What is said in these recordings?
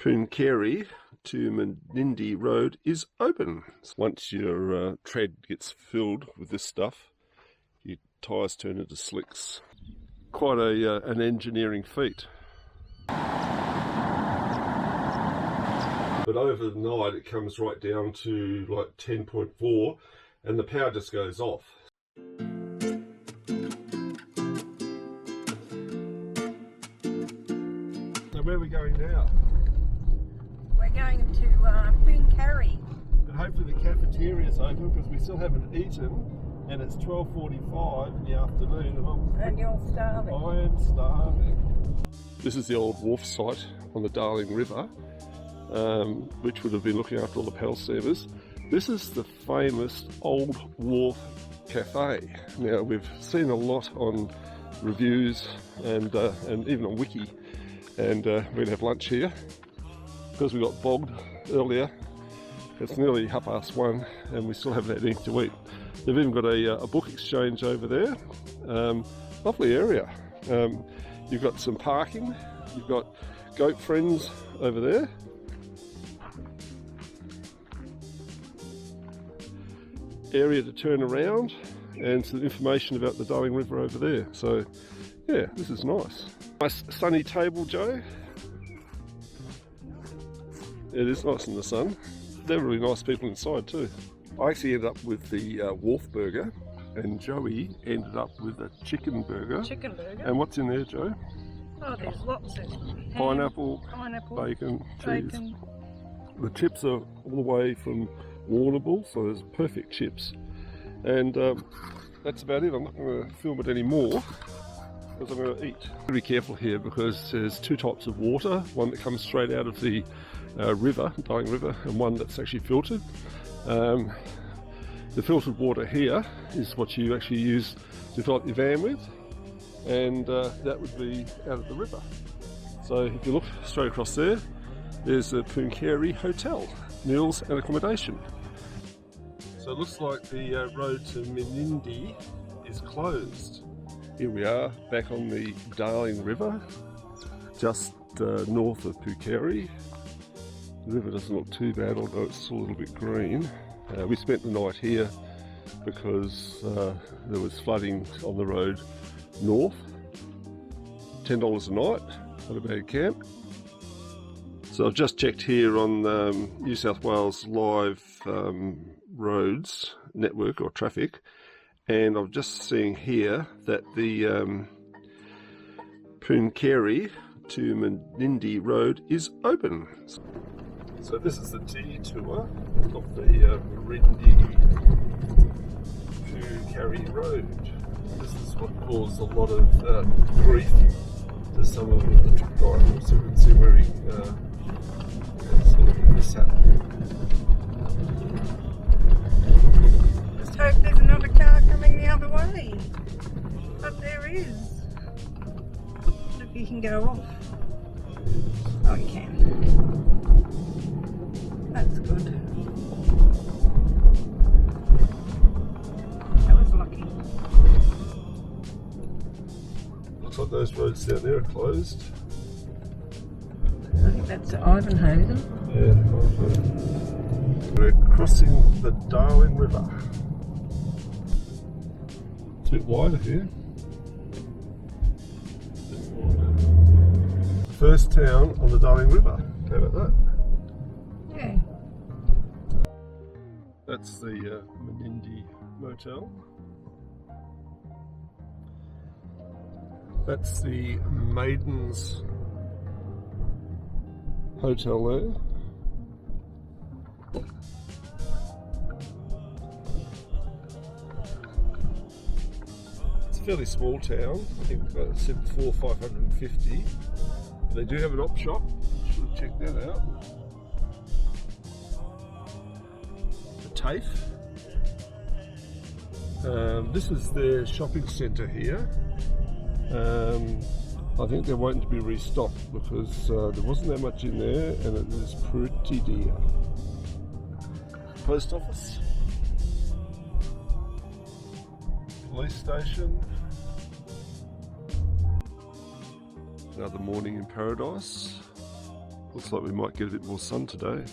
Pooncarie to Menindee Road is open. Once your tread gets filled with this stuff, your tyres turn into slicks. Quite an engineering feat. But over the night it comes right down to like 10.4 and the power just goes off. So where are we going now? We're going to Pooncarie. And hopefully the cafeteria is open because we still haven't eaten and it's 12:45 in the afternoon And you're starving. I am starving. This is the Old Wharf site on the Darling River, which would have been looking after all the pedal servers. This is the famous Old Wharf Café. Now we've seen a lot on reviews and even on Wiki, and we're going to have lunch here because we got bogged earlier. It's nearly 1:30 and we still haven't had anything to eat. They've even got a book exchange over there. Lovely area. You've got some parking, you've got goat friends over there. Area to turn around and some information about the Darling River over there. So yeah, this is nice. Nice sunny table, Joe. It is nice in the sun. They're really nice people inside too. I actually ended up with the Wharf burger and Joey ended up with a chicken burger. Chicken burger. And what's in there, Joe? Oh, there's lots of Pineapple, bacon, cheese. The chips are all the way from Warrnambool, so there's perfect chips. And that's about it. I'm not going to film it anymore because I'm going to eat. Be careful here because there's two types of water, one that comes straight out of the river, Darling River, and one that's actually filtered. The filtered water here is what you actually use to fill up your van with, and that would be out of the river. So if you look straight across there, there's the Pooncarie Hotel, meals and accommodation. So it looks like the road to Menindee is closed. Here we are back on the Darling River, just north of Pooncarie. The river doesn't look too bad, although it's still a little bit green. We spent the night here because there was flooding on the road north. $10 a night, not a bad camp. So I've just checked here on New South Wales Live roads network or traffic, and I'm just seeing here that the Pooncarie to Menindee Road is open. So this is the detour of the Menindee Pooncarie Road. This is what caused a lot of grief to some of the truck drivers. So you can see where he sort of mishap. Just hope there's another car coming the other way. But there is. If you can go off. Oh, you can. That's good. That was lucky. Looks like those roads down there are closed. I think that's Ivanhoe. Yeah, we're crossing the Darling River. It's a bit wider here. First town on the Darling River. How about that? Yeah. That's the Menindee Motel. That's the Maidens Hotel there. It's a fairly small town. I think it said 550. They do have an op shop. Should have checked that out. TAFE. This is their shopping centre here. I think they're waiting to be restocked because there wasn't that much in there and it was pretty dear. Post office. Police station. Another morning in paradise. Looks like we might get a bit more sun today.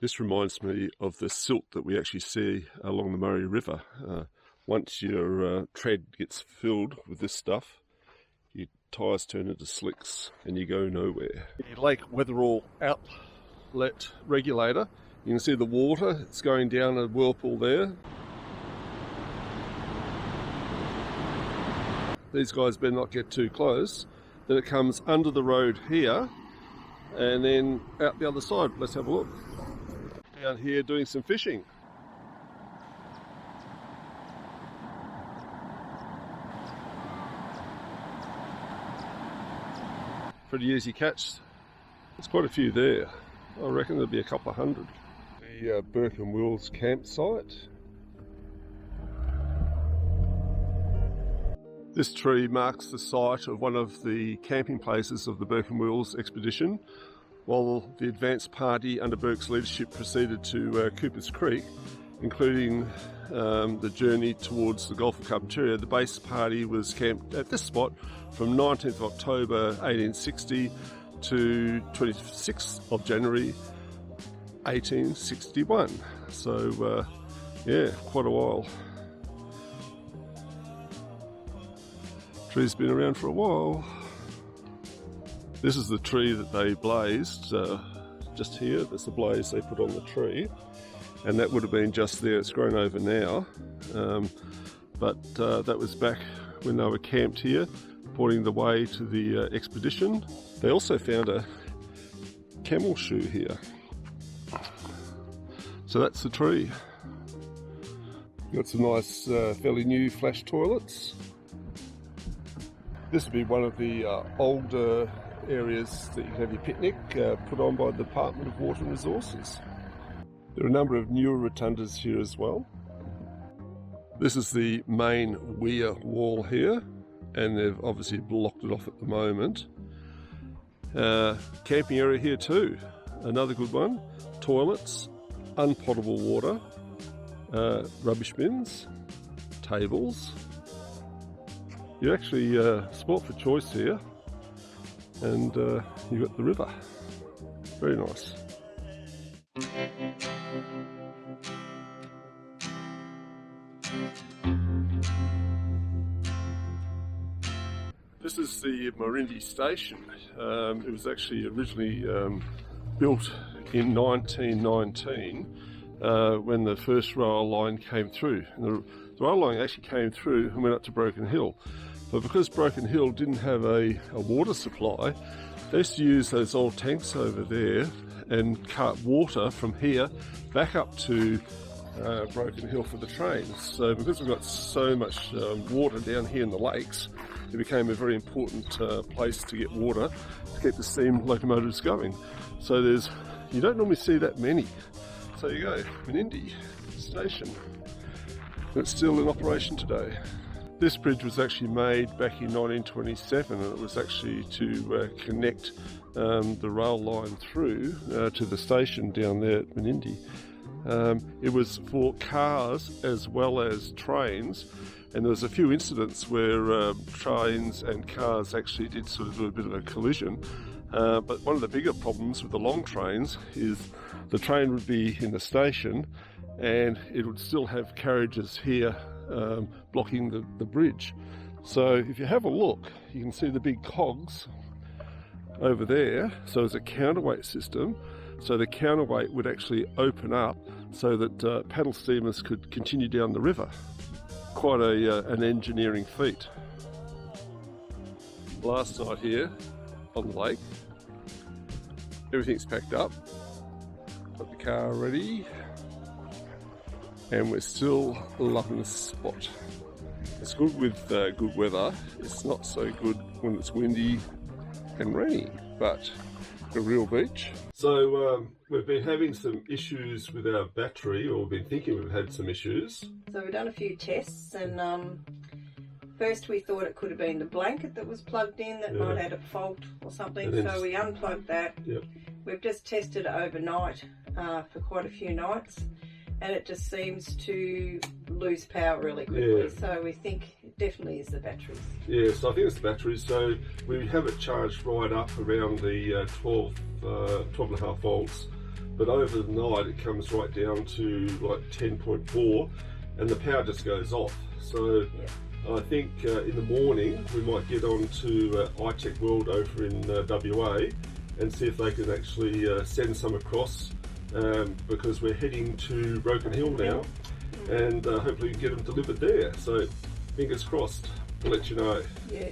This reminds me of the silt that we actually see along the Murray River. Once your tread gets filled with this stuff, your tyres turn into slicks and you go nowhere. The Lake Weatherall outlet regulator, you can see the water, it's going down a whirlpool there. These guys better not get too close. Then it comes under the road here and then out the other side. Let's have a look. Down here doing some fishing. Pretty easy catch. There's quite a few there. I reckon there'll be a couple of hundred. The Burke and Wills campsite. This tree marks the site of one of the camping places of the Burke and Wills expedition. While the advance party under Burke's leadership proceeded to Cooper's Creek, including the journey towards the Gulf of Carpentaria, the base party was camped at this spot from 19th of October 1860 to 26th of January 1861. So yeah, quite a while. Tree's been around for a while. This is the tree that they blazed just here. That's the blaze they put on the tree, and that would have been just there. It's grown over now, but that was back when they were camped here, pointing the way to the expedition. They also found a camel shoe here. So that's the tree. Got some nice, fairly new flash toilets. This would be one of the older areas that you can have your picnic put on by the Department of Water and Resources. There are a number of newer rotundas here as well. This is the main weir wall here, and they've obviously blocked it off at the moment. Camping area here too, another good one. Toilets, unpotable water, rubbish bins, tables. You're actually sport for choice here. And you've got the river. Very nice. This is the Menindee station. It was actually originally built in 1919 when the first rail line came through. And the rail line actually came through and went up to Broken Hill. But because Broken Hill didn't have a water supply, they used to use those old tanks over there and cart water from here back up to Broken Hill for the trains. So because we've got so much water down here in the lakes, it became a very important place to get water to keep the steam locomotives going. So you don't normally see that many. So you go, Menindee station. It's still in operation today. This bridge was actually made back in 1927, and it was actually to connect the rail line through to the station down there at Menindee. It was for cars as well as trains, and there was a few incidents where trains and cars actually did sort of do a bit of a collision. But one of the bigger problems with the long trains is the train would be in the station and it would still have carriages here blocking the bridge. So if you have a look, you can see the big cogs over there. So it's a counterweight system. So the counterweight would actually open up so that paddle steamers could continue down the river. Quite an engineering feat. Last night here on the lake, everything's packed up, got the car ready, and we're still loving the spot. It's good with good weather. It's not so good when it's windy and rainy. but a real beach. So we've been having some issues with our battery, or we've been thinking we've had some issues. So we've done a few tests, and first we thought it could have been the blanket that was plugged in that might have had a fault or something, so we unplugged that. We've just tested it overnight for quite a few nights, and it just seems to lose power really quickly, so we think it definitely is the batteries. Yeah, so I think it's the batteries. So we have it charged right up around the 12.5 volts, but over the night it comes right down to like 10.4, and the power just goes off. So I think in the morning we might get on to iTech World over in WA and see if they can actually send some across, because we're heading to Broken Hill now, and hopefully we can get them delivered there. So fingers crossed, we'll let you know. Yeah,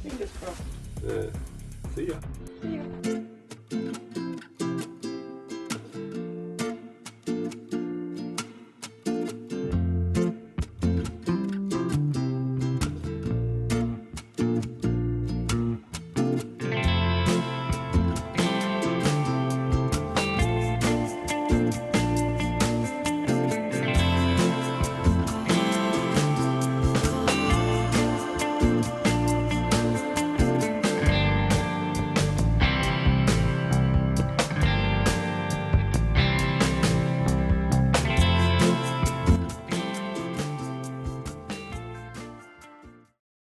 fingers crossed. Yeah. See ya. See ya.